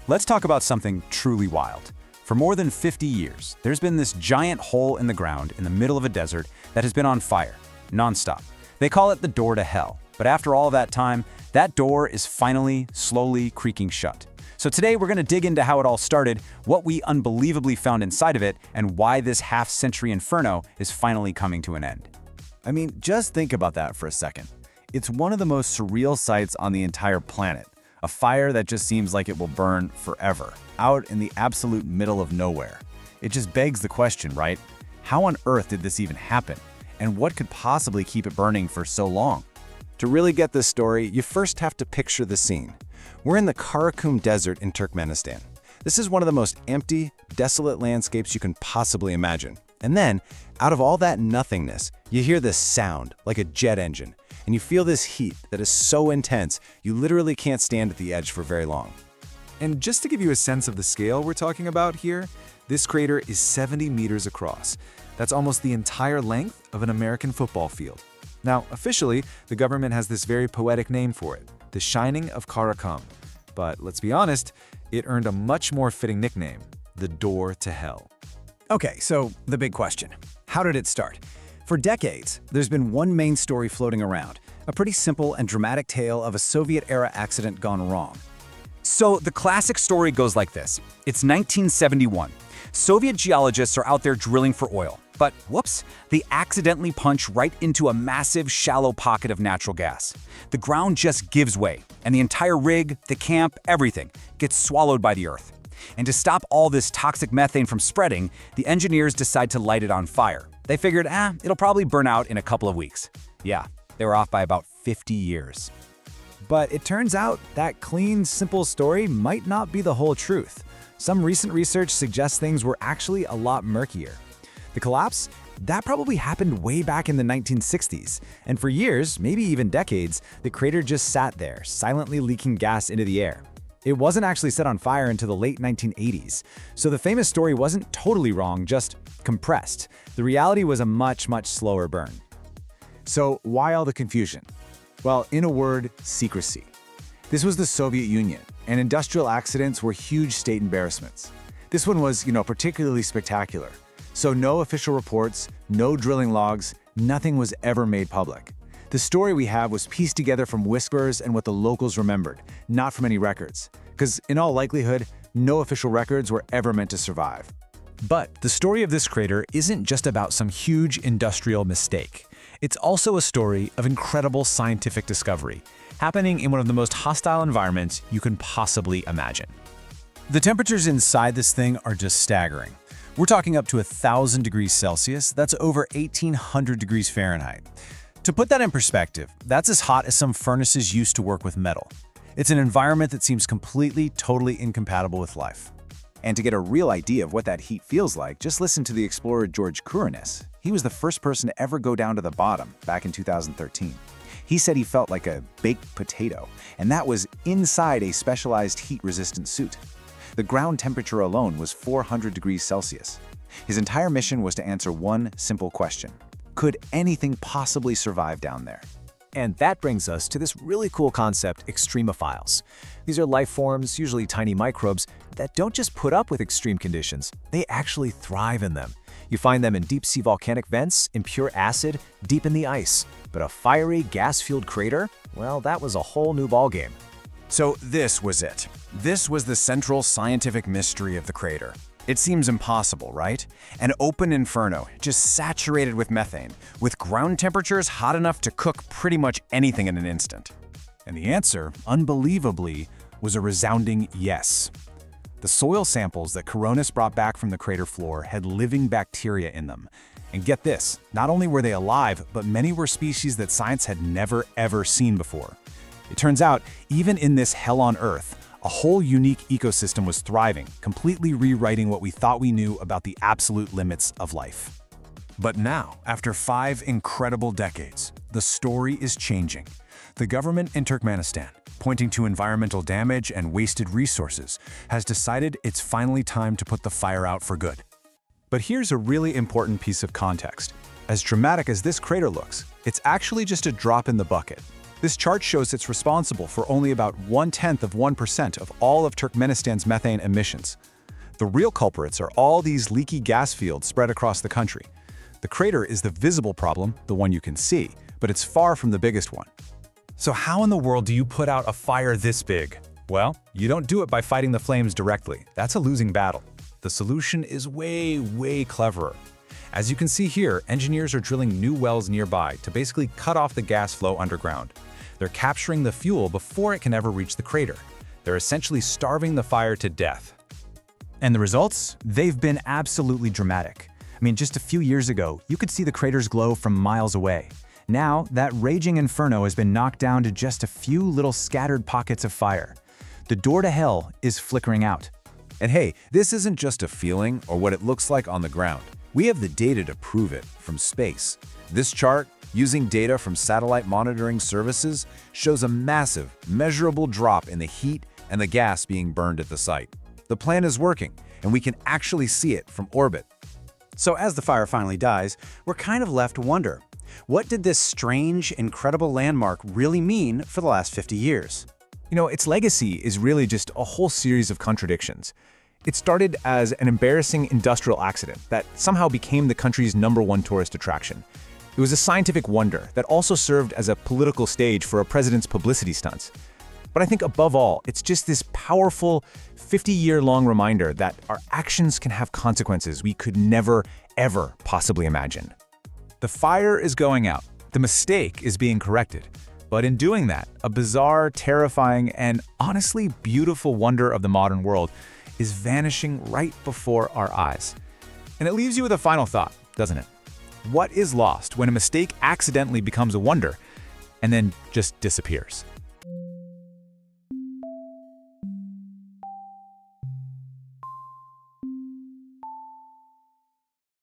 Let's talk about something truly wild. For more than 50 years, there's been this giant hole in the ground in the middle of a desert that has been on fire, nonstop. They call it the door to hell, but after all that time, that door is finally, slowly creaking shut. So today we're going to dig into how it all started, what we unbelievably found inside of it, and why this half-century inferno is finally coming to an end. I mean, just think about that for a second. It's one of the most surreal sights on the entire planet. A fire that just seems like it will burn forever, out in the absolute middle of nowhere. It just begs the question, right? How on earth did this even happen? And what could possibly keep it burning for so long? To really get this story, you first have to picture the scene. We're in the Karakum Desert in Turkmenistan. This is one of the most empty, desolate landscapes you can possibly imagine. And then, out of all that nothingness, you hear this sound, like a jet engine, and you feel this heat that is so intense, you literally can't stand at the edge for very long. And just to give you a sense of the scale we're talking about here, this crater is 70 meters across. That's almost the entire length of an American football field. Now, officially, the government has this very poetic name for it, the Shining of Karakum. But let's be honest, it earned a much more fitting nickname, the Door to Hell. Okay, so the big question. How did it start? For decades, there's been one main story floating around, a pretty simple and dramatic tale of a Soviet-era accident gone wrong. So the classic story goes like this. It's 1971. Soviet geologists are out there drilling for oil, but whoops, they accidentally punch right into a massive, shallow pocket of natural gas. The ground just gives way, and the entire rig, the camp, everything gets swallowed by the earth. And to stop all this toxic methane from spreading, the engineers decide to light it on fire. They figured, it'll probably burn out in a couple of weeks. Yeah, they were off by about 50 years. But it turns out that clean, simple story might not be the whole truth. Some recent research suggests things were actually a lot murkier. The collapse? That probably happened way back in the 1960s. And for years, maybe even decades, the crater just sat there, silently leaking gas into the air. It wasn't actually set on fire until the late 1980s. So the famous story wasn't totally wrong, just compressed. The reality was a much, much slower burn. So why all the confusion? Well, in a word, secrecy. This was the Soviet Union, and industrial accidents were huge state embarrassments. This one was, particularly spectacular. So no official reports, no drilling logs, nothing was ever made public. The story we have was pieced together from whispers and what the locals remembered, not from any records. Because in all likelihood, no official records were ever meant to survive. But the story of this crater isn't just about some huge industrial mistake. It's also a story of incredible scientific discovery, happening in one of the most hostile environments you can possibly imagine. The temperatures inside this thing are just staggering. We're talking up to 1,000 degrees Celsius, that's over 1,800 degrees Fahrenheit. To put that in perspective, that's as hot as some furnaces used to work with metal. It's an environment that seems completely, totally incompatible with life. And to get a real idea of what that heat feels like, just listen to the explorer George Kuranes. He was the first person to ever go down to the bottom back in 2013. He said he felt like a baked potato, and that was inside a specialized heat-resistant suit. The ground temperature alone was 400 degrees Celsius. His entire mission was to answer one simple question. Could anything possibly survive down there? And that brings us to this really cool concept, extremophiles. These are life forms, usually tiny microbes, that don't just put up with extreme conditions, they actually thrive in them. You find them in deep-sea volcanic vents, in pure acid, deep in the ice. But a fiery, gas-fueled crater? Well, that was a whole new ballgame. So this was it. This was the central scientific mystery of the crater. It seems impossible, right? An open inferno, just saturated with methane, with ground temperatures hot enough to cook pretty much anything in an instant. And the answer, unbelievably, was a resounding yes. The soil samples that Kuranes brought back from the crater floor had living bacteria in them. And get this, not only were they alive, but many were species that science had never ever seen before. It turns out, even in this hell on Earth, a whole unique ecosystem was thriving, completely rewriting what we thought we knew about the absolute limits of life. But now, after 5 incredible decades, the story is changing. The government in Turkmenistan, pointing to environmental damage and wasted resources, has decided it's finally time to put the fire out for good. But here's a really important piece of context. As dramatic as this crater looks, it's actually just a drop in the bucket. This chart shows it's responsible for only about 0.1% of all of Turkmenistan's methane emissions. The real culprits are all these leaky gas fields spread across the country. The crater is the visible problem, the one you can see, but it's far from the biggest one. So how in the world do you put out a fire this big? Well, you don't do it by fighting the flames directly. That's a losing battle. The solution is way cleverer. As you can see here, engineers are drilling new wells nearby to basically cut off the gas flow underground. They're capturing the fuel before it can ever reach the crater. They're essentially starving the fire to death. And the results? They've been absolutely dramatic. I mean, just a few years ago, you could see the crater's glow from miles away. Now, that raging inferno has been knocked down to just a few little scattered pockets of fire. The door to hell is flickering out. And hey, this isn't just a feeling or what it looks like on the ground. We have the data to prove it from space. This chart, using data from satellite monitoring services, shows a massive, measurable drop in the heat and the gas being burned at the site. The plan is working, and we can actually see it from orbit. So as the fire finally dies, we're kind of left to wonder, what did this strange, incredible landmark really mean for the last 50 years? You know, its legacy is really just a whole series of contradictions. It started as an embarrassing industrial accident that somehow became the country's #1 tourist attraction. It was a scientific wonder that also served as a political stage for a president's publicity stunts. But I think above all, it's just this powerful 50-year-long reminder that our actions can have consequences we could never, ever possibly imagine. The fire is going out. The mistake is being corrected. But in doing that, a bizarre, terrifying, and honestly beautiful wonder of the modern world is vanishing right before our eyes. And it leaves you with a final thought, doesn't it? What is lost when a mistake accidentally becomes a wonder and then just disappears?